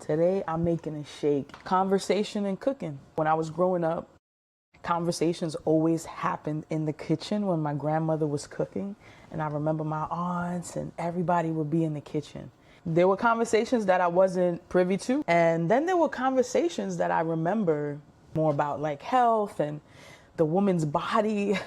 Today I'm making a shake. Conversation and cooking. When I was growing up, conversations always happened in the kitchen when my grandmother was cooking. And I remember my aunts and everybody would be in the kitchen. There were conversations that I wasn't privy to. And then there were conversations that I remember more about, like health and the woman's body.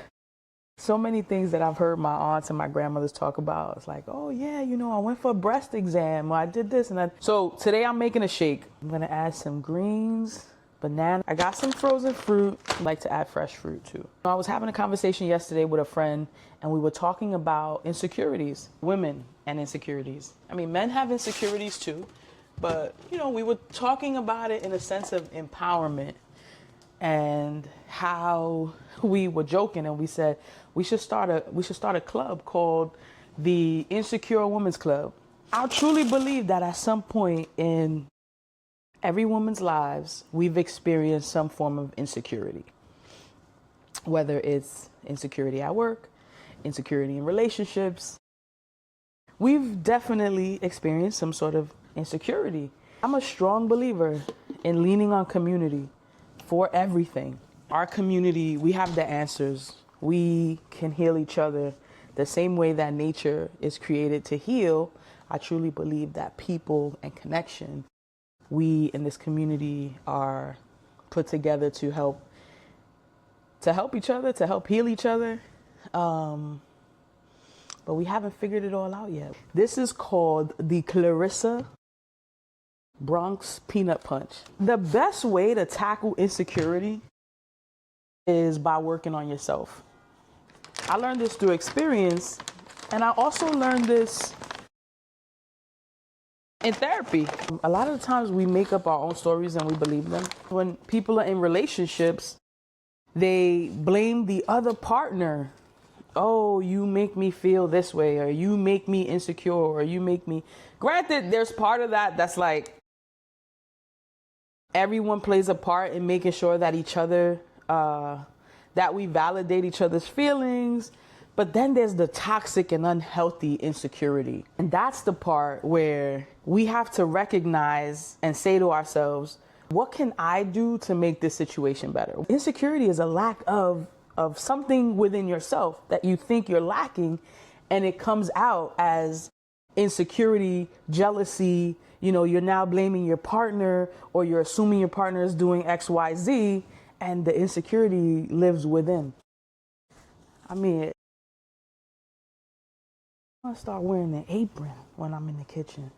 So many things that I've heard my aunts and my grandmothers talk about. It's like, oh yeah, I went for a breast exam, or I did this and that. So today I'm making a shake. I'm gonna add some greens, banana. I got some frozen fruit. I like to add fresh fruit too. I was having a conversation yesterday with a friend, and we were talking about insecurities, women and insecurities. I mean, men have insecurities too, but we were talking about it in a sense of empowerment. And how we were joking, and we said we should start a club called the Insecure Women's Club. I truly believe that at some point in every woman's lives, we've experienced some form of insecurity. Whether it's insecurity at work, insecurity in relationships, we've definitely experienced some sort of insecurity. I'm a strong believer in leaning on community for everything. Our community, we have the answers. We can heal each other the same way that nature is created to heal. I truly believe that people and connection, we in this community are put together to help each other, to help heal each other. But we haven't figured it all out yet. This is called the Clarissa Bronx Peanut Punch. The best way to tackle insecurity is by working on yourself. I learned this through experience, and I also learned this in therapy. A lot of the times we make up our own stories and we believe them. When people are in relationships, they blame the other partner. Oh, you make me feel this way, or you make me insecure, or you make me... Granted, there's part of that that's like, everyone plays a part in making sure that that we validate each other's feelings. But then there's the toxic and unhealthy insecurity. And that's the part where we have to recognize and say to ourselves, what can I do to make this situation better? Insecurity is a lack of something within yourself that you think you're lacking, and it comes out as insecurity, jealousy. You're now blaming your partner, or you're assuming your partner is doing X, Y, Z, and the insecurity lives within. I mean, I'm gonna start wearing an apron when I'm in the kitchen.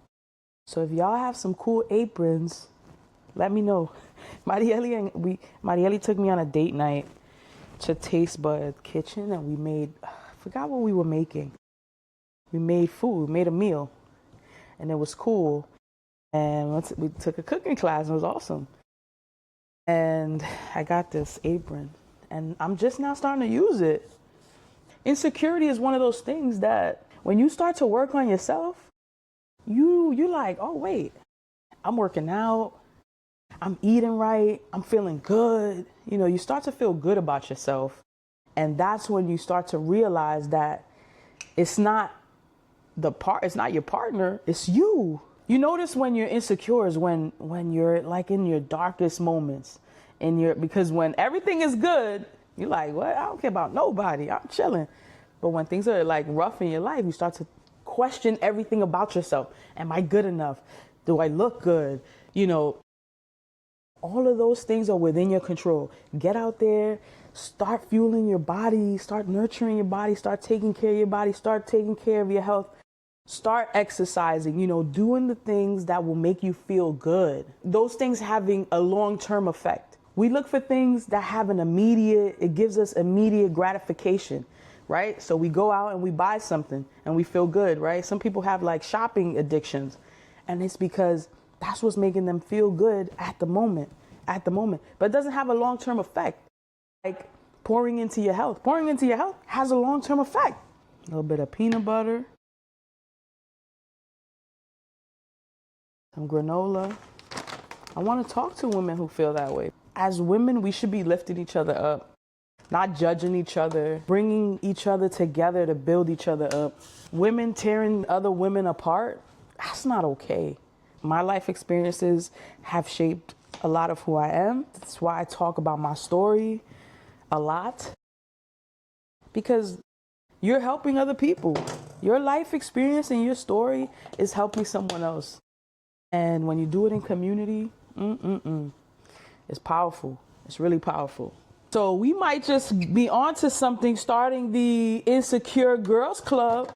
So if y'all have some cool aprons, let me know. Marieli took me on a date night to Taste Bud Kitchen, and we made, I forgot what we were making. We made food, we made a meal, and it was cool. And we took a cooking class, and it was awesome. And I got this apron, and I'm just now starting to use it. Insecurity is one of those things that when you start to work on yourself, you're like, oh wait, I'm working out, I'm eating right, I'm feeling good. You start to feel good about yourself. And that's when you start to realize that it's not your partner, it's you. You notice when you're insecure is when you're like in your darkest moments, because when everything is good, you're like, what? I don't care about nobody, I'm chilling. But when things are like rough in your life, you start to question everything about yourself. Am I good enough? Do I look good? All of those things are within your control. Get out there, start fueling your body, start nurturing your body, start taking care of your body, start taking care of your health. Start exercising, doing the things that will make you feel good. Those things having a long-term effect. We look for things that have it gives us immediate gratification, right? So we go out and we buy something and we feel good, right? Some people have like shopping addictions, and it's because that's what's making them feel good at the moment. But it doesn't have a long-term effect. Like pouring into your health has a long-term effect. A little bit of peanut butter. Some granola. I want to talk to women who feel that way. As women, we should be lifting each other up, not judging each other, bringing each other together to build each other up. Women tearing other women apart, that's not okay. My life experiences have shaped a lot of who I am. That's why I talk about my story a lot, because you're helping other people. Your life experience and your story is helping someone else. And when you do it in community, it's powerful. It's really powerful. So we might just be onto something, starting the Insecure Girls Club.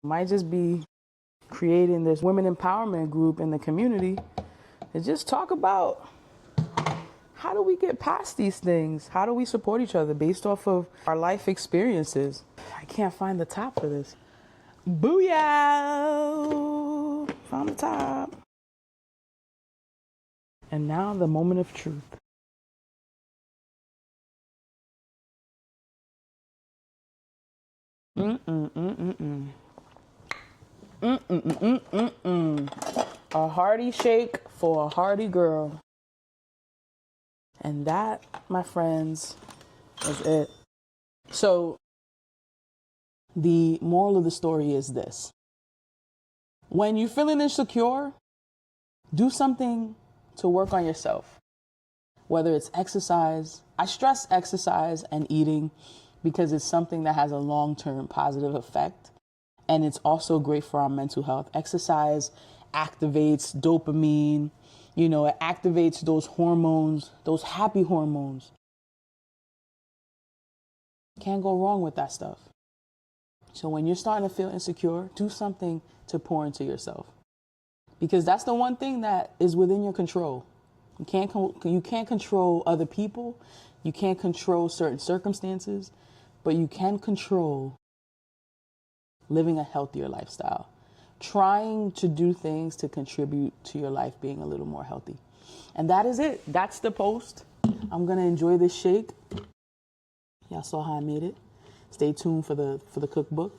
Might just be creating this women empowerment group in the community and just talk about how do we get past these things? How do we support each other based off of our life experiences? I can't find the top for this. Booyah! Found the top. And now the moment of truth. A hearty shake for a hearty girl. And that, my friends, is it. So the moral of the story is this. When you're feeling insecure, do something to work on yourself. Whether it's exercise. I stress exercise and eating because it's something that has a long-term positive effect. And it's also great for our mental health. Exercise activates dopamine. You know, it activates those hormones, those happy hormones. Can't go wrong with that stuff. So when you're starting to feel insecure, do something to pour into yourself. Because that's the one thing that is within your control. You can't control other people. You can't control certain circumstances, but you can control living a healthier lifestyle. Trying to do things to contribute to your life being a little more healthy. And that is it. That's the post. I'm going to enjoy this shake. Y'all saw how I made it. Stay tuned for the cookbook.